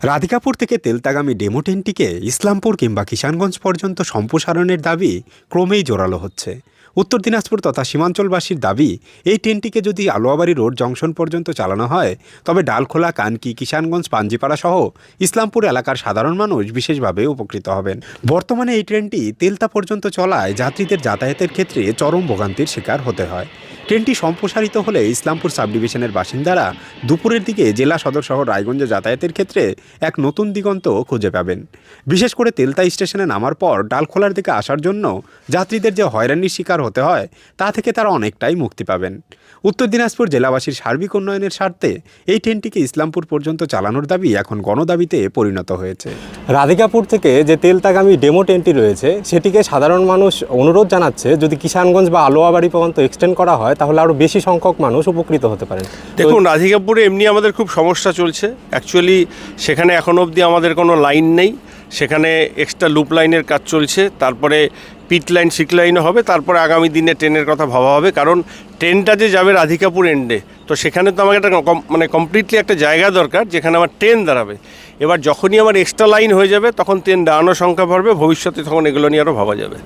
রাধিকাপুর থেকে তেলতাগামী ডেমো ট্রেনটিকে ইসলামপুর কিংবা কিষানগঞ্জ পর্যন্ত সম্প্রসারণের দাবি ক্রমেই জোরালো হচ্ছে। উত্তর দিনাজপুর তথা সীমাঞ্চলবাসীর দাবি, এই ট্রেনটিকে যদি আলোয়াবাড়ি রোড জংশন পর্যন্ত চালানো হয় তবে ডালখোলা, কানকি, কিষানগঞ্জ, পাঞ্জিপাড়া সহ ইসলামপুর এলাকার সাধারণ মানুষ বিশেষভাবে উপকৃত হবেন। বর্তমানে এই ট্রেনটি তেলতা পর্যন্ত চলায় যাত্রীদের যাতায়াতের ক্ষেত্রে চরম ভোগান্তির শিকার হতে হয়। ট্রেনটি সম্প্রসারিত হলে ইসলামপুর সাব ডিভিশনের বাসিন্দারা দুপুরের দিকে জেলা সদর শহর রায়গঞ্জে যাতায়াতের ক্ষেত্রে এক নতুন দিগন্ত খুঁজে পাবেন। বিশেষ করে তেলতা স্টেশনে নামার পর ডালখোলার দিকে আসার জন্য যাত্রীদের যে হয়রানির শিকার হতে হয় তা থেকে তারা অনেকটাই মুক্তি পাবেন। উত্তর দিনাজপুর জেলাবাসীর সার্বিক উন্নয়নের স্বার্থে এই ট্রেনটিকে ইসলামপুর পর্যন্ত চালানোর দাবি এখন গণদাবিতে পরিণত হয়েছে। রাধিকাপুর থেকে যে তেলতাগামী ডেমো ট্রেনটি রয়েছে সেটিকে সাধারণ মানুষ অনুরোধ জানাচ্ছে যদি কিষানগঞ্জ বা আলোয়াবাড়ি পর্যন্ত এক্সটেন্ড করা হয় তাহলে আরও বেশি সংখ্যক মানুষ উপকৃত হতে পারেন। দেখুন, রাধিকাপুরে এমনি আমাদের খুব সমস্যা চলছে। অ্যাকচুয়ালি সেখানে এখনও অবধি আমাদের কোনো লাইন নেই, সেখানে এক্সট্রা লুপ লাইনের কাজ চলছে, তারপরে পিট লাইন, সিক লাইনও হবে, তারপরে আগামী দিনে ট্রেনের কথা ভাবা হবে। কারণ ট্রেনটা যে যাবে রাধিকাপুর এন্ডে, তো সেখানে তো আমাকে একটা কমপ্লিটলি একটা জায়গা দরকার যেখানে আমার ট্রেন দাঁড়াবে। এবার যখনই আমার এক্সট্রা লাইন হয়ে যাবে তখন ট্রেন দাঁড়ানোর সংখ্যা বাড়বে, ভবিষ্যতে তখন এগুলো নিয়ে আরও ভাবা যাবে।